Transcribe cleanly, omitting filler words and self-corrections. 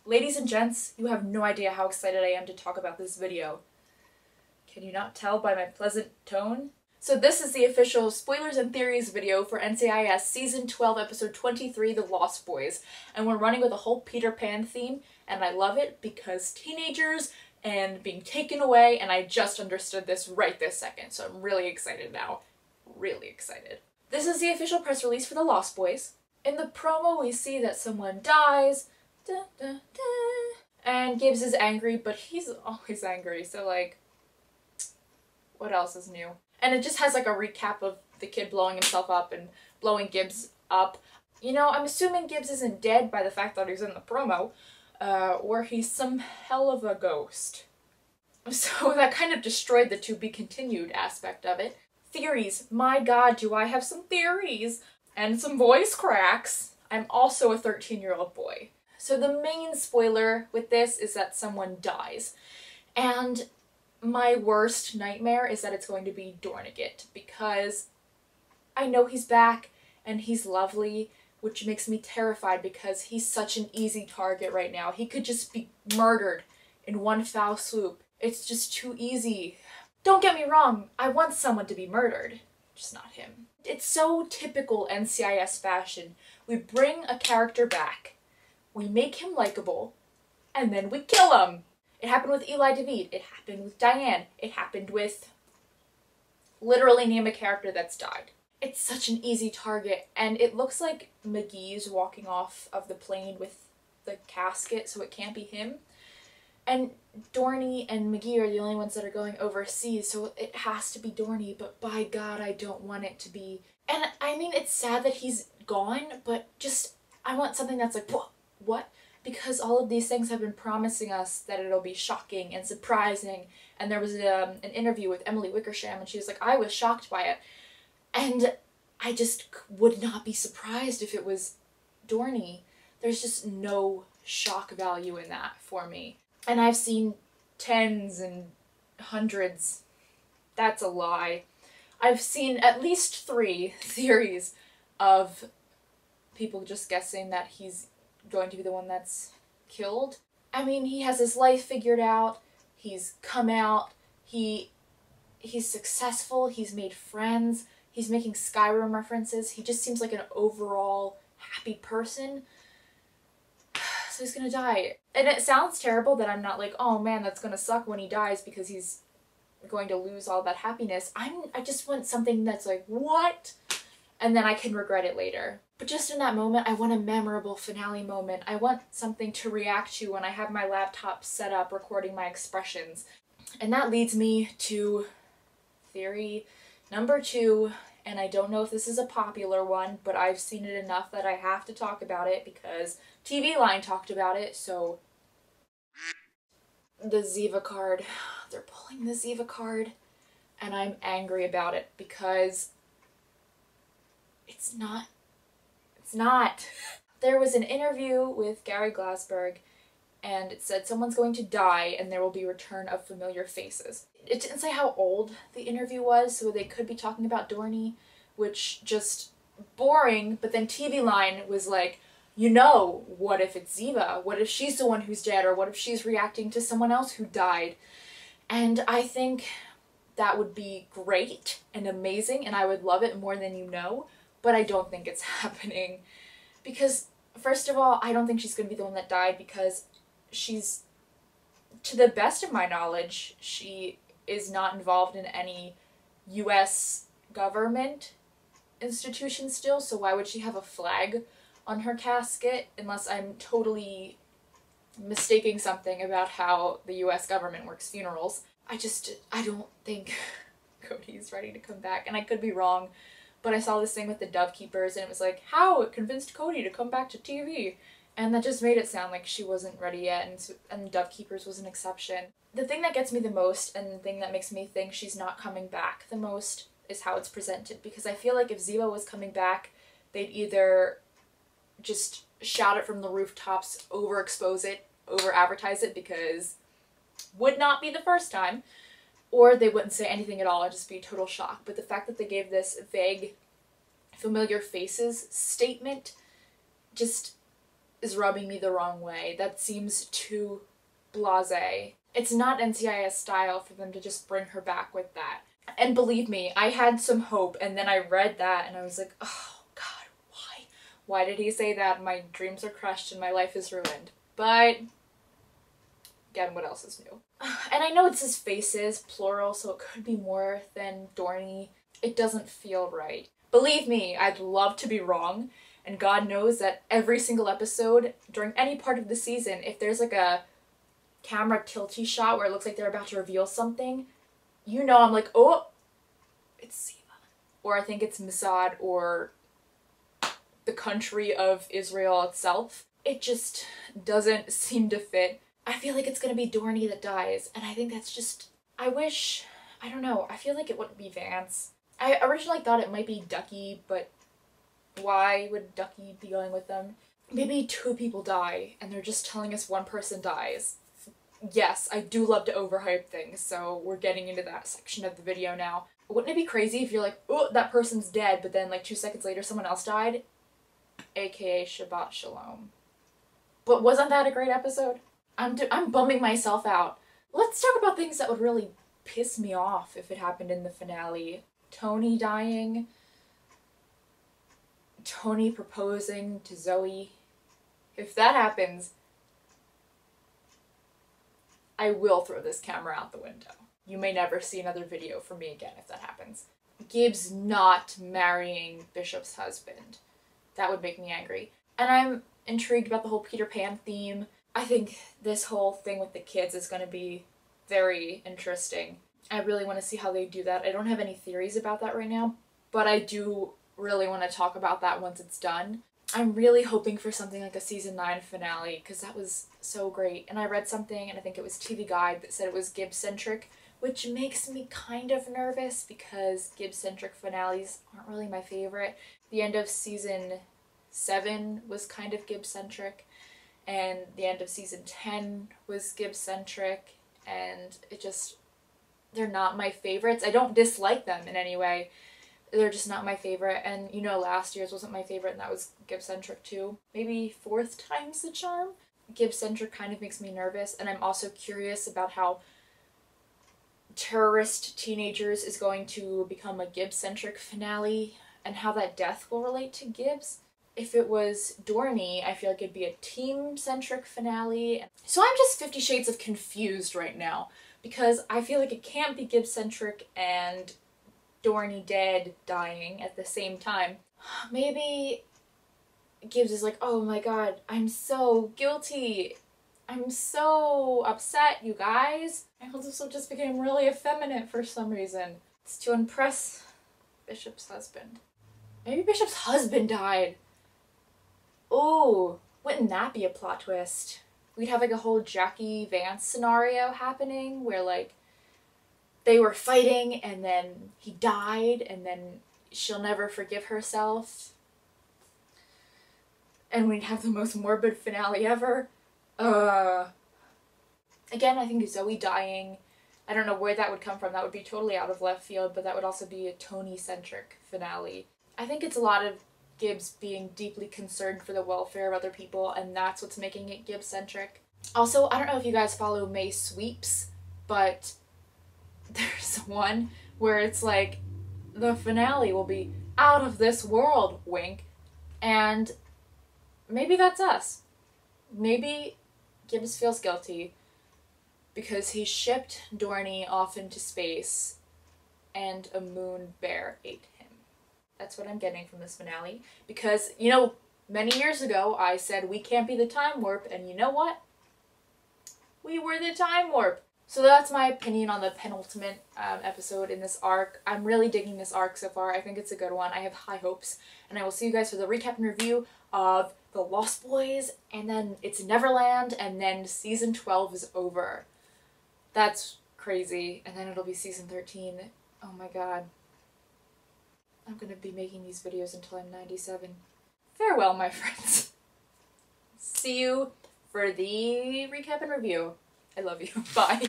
Ladies and gents, you have no idea how excited I am to talk about this video. Can you not tell by my pleasant tone? So this is the official spoilers and theories video for NCIS Season 12, Episode 23, The Lost Boys. And we're running with a whole Peter Pan theme, and I love it because teenagers and being taken away, and I just understood this right this second, so I'm really excited now. Really excited. This is the official press release for The Lost Boys. In the promo, we see that someone dies, da, da, da, and Gibbs is angry, but he's always angry, so like, what else is new? And it just has like a recap of the kid blowing himself up and blowing Gibbs up. You know, I'm assuming Gibbs isn't dead by the fact that he's in the promo, or he's some hell of a ghost. So that kind of destroyed the to be continued aspect of it. Theories. My god, do I have some theories! And some voice cracks. I'm also a 13-year-old boy. So the main spoiler with this is that someone dies. And my worst nightmare is that it's going to be Dornigat, because I know he's back and he's lovely, which makes me terrified because he's such an easy target right now. He could just be murdered in one foul swoop. It's just too easy. Don't get me wrong, I want someone to be murdered, just not him. It's so typical NCIS fashion. We bring a character back, we make him likable, and then we kill him. It happened with Eli DeVete, it happened with Diane, it happened with... literally name a character that's died. It's such an easy target, and it looks like McGee's walking off of the plane with the casket, so it can't be him. And Dorney and McGee are the only ones that are going overseas, so it has to be Dorney, but by God, I don't want it to be. And I mean, it's sad that he's gone, but just, I want something that's like, what? Because all of these things have been promising us that it'll be shocking and surprising. And there was an interview with Emily Wickersham, and she was like, I was shocked by it. And I just would not be surprised if it was Dorney. There's just no shock value in that for me. And I've seen tens and hundreds. That's a lie. I've seen at least 3 theories of people just guessing that he's going to be the one that's killed. I mean, he has his life figured out. He's come out. He's successful. He's made friends. He's making Skyrim references. He just seems like an overall happy person. So he's gonna die. And it sounds terrible that I'm not like, oh man, that's gonna suck when he dies because he's going to lose all that happiness. I just want something that's like, what? And then I can regret it later. But just in that moment, I want a memorable finale moment. I want something to react to when I have my laptop set up recording my expressions. And that leads me to theory number 2, and I don't know if this is a popular one, but I've seen it enough that I have to talk about it because TV Line talked about it, so... The Ziva card. They're pulling the Ziva card, and I'm angry about it because it's not. It's not. There was an interview with Gary Glassberg, and it said someone's going to die and there will be return of familiar faces. It didn't say how old the interview was, so they could be talking about Dorney, which just boring, but then TV Line was like, you know, what if it's Ziva? What if she's the one who's dead? Or what if she's reacting to someone else who died? And I think that would be great and amazing, and I would love it more than you know, but I don't think it's happening. Because, first of all, I don't think she's going to be the one that died because she's, to the best of my knowledge, she is not involved in any US government institution still, so why would she have a flag on her casket unless I'm totally mistaking something about how the US government works funerals. I don't think Cody's ready to come back, and I could be wrong, but I saw this thing with the Dove Keepers and it was like, how it convinced Cody to come back to TV, and that just made it sound like she wasn't ready yet, and Dove Keepers was an exception. The thing that gets me the most and the thing that makes me think she's not coming back the most is how it's presented, because I feel like if Ziva was coming back, they'd either just shout it from the rooftops, overexpose it, over-advertise it, because would not be the first time, or they wouldn't say anything at all, it'd just be a total shock. But the fact that they gave this vague familiar faces statement just is rubbing me the wrong way. That seems too blasé. It's not NCIS style for them to just bring her back with that. And believe me, I had some hope, and then I read that and I was like, oh god, why? Why did he say that? My dreams are crushed and my life is ruined. But again, what else is new? And I know it says faces, plural, so it could be more than Dorney. It doesn't feel right. Believe me, I'd love to be wrong, and God knows that every single episode, during any part of the season, if there's like a camera tilty shot where it looks like they're about to reveal something, you know I'm like, oh, it's Ziva. Or I think it's Mossad or the country of Israel itself. It just doesn't seem to fit. I feel like it's gonna be Dorney that dies, and I think that's just... I don't know, I feel like it wouldn't be Vance. I originally thought it might be Ducky, but why would Ducky be going with them? Maybe 2 people die, and they're just telling us 1 person dies. Yes, I do love to overhype things, so we're getting into that section of the video now. Wouldn't it be crazy if you're like, oh, that person's dead, but then like 2 seconds later someone else died? AKA Shabbat Shalom. But wasn't that a great episode? I'm bumming myself out. Let's talk about things that would really piss me off if it happened in the finale. Tony dying. Tony proposing to Zoe. If that happens, I will throw this camera out the window. You may never see another video from me again if that happens. Gibbs not marrying Bishop's husband. That would make me angry. And I'm intrigued about the whole Peter Pan theme. I think this whole thing with the kids is going to be very interesting. I really want to see how they do that. I don't have any theories about that right now, but I do really want to talk about that once it's done. I'm really hoping for something like a season 9 finale, because that was so great. And I read something, and I think it was TV Guide, that said it was Gibbs-centric, which makes me kind of nervous because Gibbs-centric finales aren't really my favorite. The end of season 7 was kind of Gibbs-centric, and the end of season 10 was Gibbs-centric, and it just... they're not my favorites. I don't dislike them in any way. They're just not my favorite, and you know last year's wasn't my favorite, and that was Gibbs-centric too. Maybe 4th time's the charm? Gibbs-centric kind of makes me nervous, and I'm also curious about how Terrorist Teenagers is going to become a Gibbs-centric finale, and how that death will relate to Gibbs. If it was Dorney, I feel like it'd be a team-centric finale. So I'm just 50 shades of confused right now, because I feel like it can't be Gibbs-centric and Dorney dead dying at the same time. Maybe Gibbs is like, oh my god, I'm so guilty. I'm so upset, you guys. I also just became really effeminate for some reason. It's to impress Bishop's husband. Maybe Bishop's husband died. Oh, wouldn't that be a plot twist? We'd have like a whole Jackie Vance scenario happening where like they were fighting and then he died and then she'll never forgive herself. And we'd have the most morbid finale ever. Again, I think Zoe dying, I don't know where that would come from. That would be totally out of left field, but that would also be a Tony-centric finale. I think it's a lot of Gibbs being deeply concerned for the welfare of other people, and that's what's making it Gibbs-centric. Also, I don't know if you guys follow May Sweeps, but there's one where it's like, the finale will be out of this world, wink, and maybe that's us. Maybe Gibbs feels guilty because he shipped Dorney off into space and a moon bear ate him. That's what I'm getting from this finale. Because, you know, many years ago I said we can't be the time warp, and you know what? We were the time warp. So that's my opinion on the penultimate episode in this arc. I'm really digging this arc so far. I think it's a good one. I have high hopes. And I will see you guys for the recap and review of The Lost Boys, and then it's Neverland, and then season 12 is over. That's crazy. And then it'll be season 13. Oh my god. I'm gonna be making these videos until I'm 97. Farewell, my friends. See you for the recap and review. I love you. Bye.